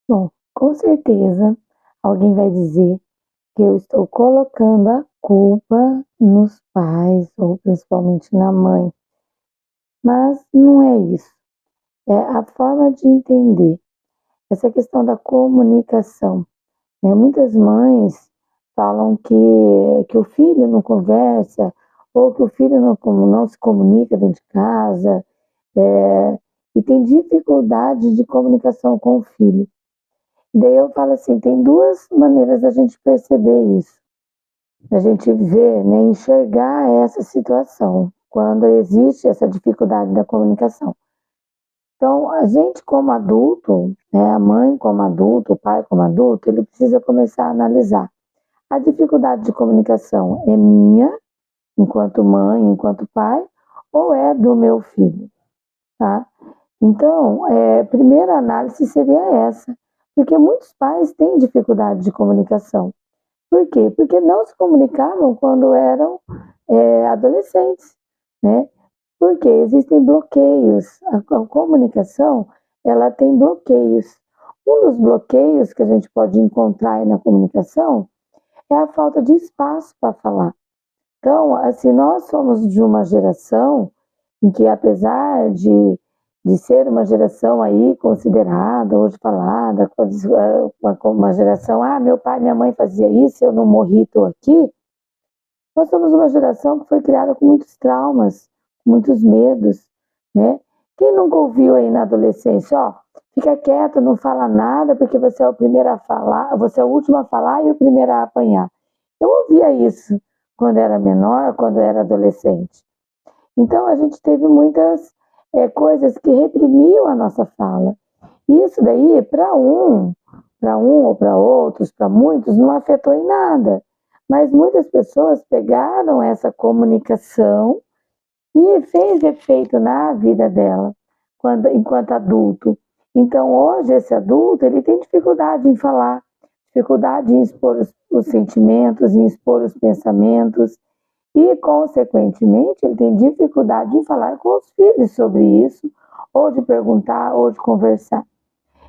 Bom, com certeza alguém vai dizer que eu estou colocando a culpa nos pais ou principalmente na mãe, mas não é isso. É a forma de entender essa questão da comunicação, né? Muitas mães falam que o filho não conversa ou que o filho não se comunica dentro de casa, e tem dificuldade de comunicação com o filho. Daí eu falo assim, tem duas maneiras da gente perceber isso, da gente ver, né, enxergar essa situação, quando existe essa dificuldade da comunicação. Então, a gente como adulto, né, a mãe como adulto, o pai como adulto, ele precisa começar a analisar. A dificuldade de comunicação é minha, enquanto mãe, enquanto pai, ou é do meu filho, tá? Então, a primeira análise seria essa, porque muitos pais têm dificuldade de comunicação. Por quê? Porque não se comunicavam quando eram adolescentes, né? Porque existem bloqueios. A comunicação, ela tem bloqueios. Um dos bloqueios que a gente pode encontrar aí na comunicação é a falta de espaço para falar. Então, assim, nós somos de uma geração em que, apesar de ser uma geração aí considerada, hoje falada, uma geração, meu pai e minha mãe fazia isso, eu não morri, estou aqui. Nós somos uma geração que foi criada com muitos traumas, muitos medos, né? Quem nunca ouviu aí na adolescência, ó, fica quieto, não fala nada, porque você é o primeiro a falar, você é o último a falar e o primeiro a apanhar. Eu ouvia isso quando era menor, quando era adolescente. Então a gente teve muitas coisas que reprimiam a nossa fala. Isso daí, para um ou para outros, para muitos, não afetou em nada. Mas muitas pessoas pegaram essa comunicação e fez efeito na vida dela enquanto adulto. Então, hoje, esse adulto ele tem dificuldade em falar, dificuldade em expor os sentimentos, em expor os pensamentos, e, consequentemente, ele tem dificuldade em falar com os filhos sobre isso, ou de perguntar, ou de conversar.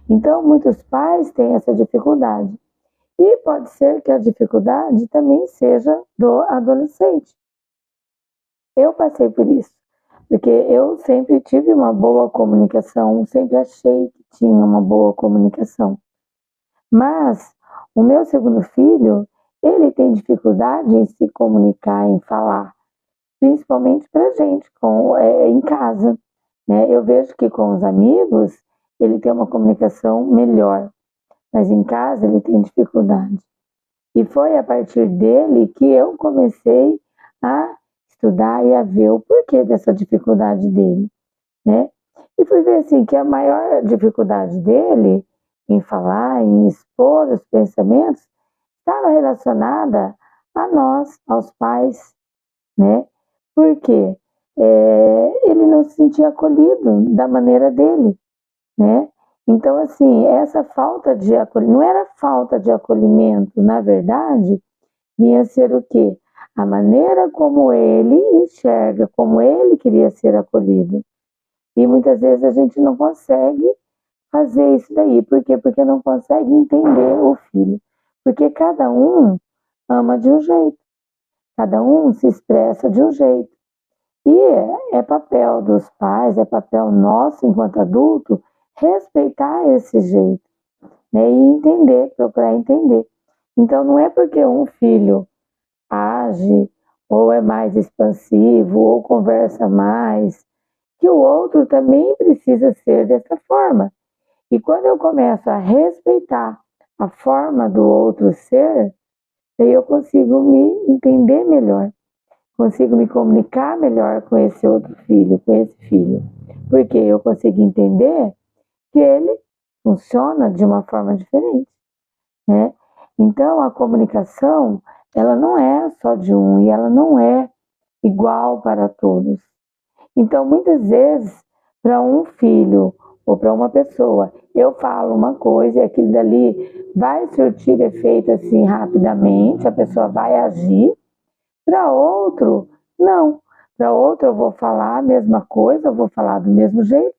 Então, muitos pais têm essa dificuldade. E pode ser que a dificuldade também seja do adolescente. Eu passei por isso, porque eu sempre tive uma boa comunicação, sempre achei que tinha uma boa comunicação. Mas o meu segundo filho, ele tem dificuldade em se comunicar, em falar, principalmente para gente, em casa. Né? Eu vejo que com os amigos ele tem uma comunicação melhor, mas em casa ele tem dificuldade. E foi a partir dele que eu comecei a estudar e a ver o porquê dessa dificuldade dele, né? E fui ver assim que a maior dificuldade dele em falar, em expor os pensamentos, estava relacionada a nós, aos pais, né? Porque ele não se sentia acolhido da maneira dele, né? Então, assim, essa falta de acolhimento, não era falta de acolhimento, na verdade, vinha ser o quê? A maneira como ele enxerga, como ele queria ser acolhido. E muitas vezes a gente não consegue fazer isso daí. Por quê? Porque não consegue entender o filho. Porque cada um ama de um jeito, cada um se expressa de um jeito. E é papel dos pais, é papel nosso enquanto adulto, respeitar esse jeito, né? E entender, procurar entender. Então não é porque um filho age ou é mais expansivo ou conversa mais, que o outro também precisa ser dessa forma. E quando eu começo a respeitar a forma do outro ser, aí eu consigo me entender melhor, consigo me comunicar melhor com esse outro filho, com esse filho. Porque eu consigo entender que ele funciona de uma forma diferente, né? Então a comunicação, ela não é só de um e ela não é igual para todos. Então muitas vezes para um filho ou para uma pessoa, eu falo uma coisa e aquilo dali vai surtir efeito assim rapidamente, a pessoa vai agir. Para outro, não. Para outro eu vou falar a mesma coisa, eu vou falar do mesmo jeito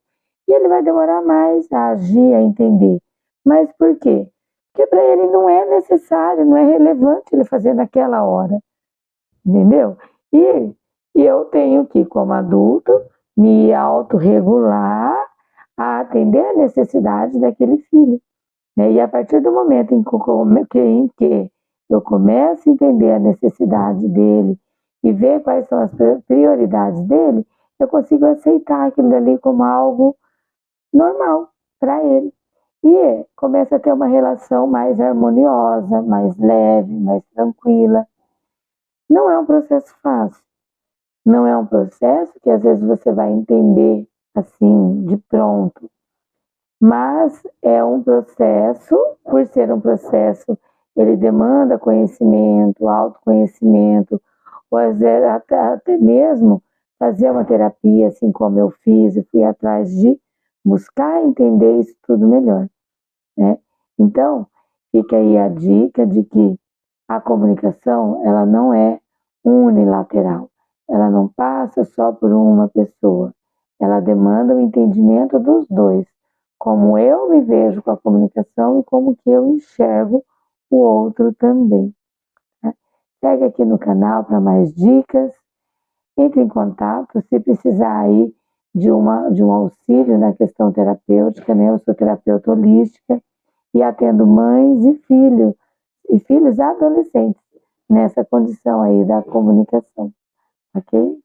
e ele vai demorar mais a agir, a entender. Mas por quê? Porque para ele não é necessário, não é relevante ele fazer naquela hora, entendeu? E eu tenho que, como adulto, me autorregular a atender a necessidade daquele filho, né? E a partir do momento em que eu começo a entender a necessidade dele e ver quais são as prioridades dele, eu consigo aceitar aquilo dali como algo normal para ele. E começa a ter uma relação mais harmoniosa, mais leve, mais tranquila. Não é um processo fácil, não é um processo que às vezes você vai entender assim de pronto, mas é um processo, por ser um processo, ele demanda conhecimento, autoconhecimento, ou às vezes até mesmo fazer uma terapia, assim como eu fiz, e fui atrás de buscar entender isso tudo melhor, né? Então, fica aí a dica de que a comunicação, ela não é unilateral, ela não passa só por uma pessoa, ela demanda o entendimento dos dois, como eu me vejo com a comunicação e como que eu enxergo o outro também, né? Segue aqui no canal para mais dicas, entre em contato, se precisar aí de um auxílio na questão terapêutica, né? Eu sou terapeuta holística e atendo mães e filhos adolescentes nessa condição aí da comunicação, ok?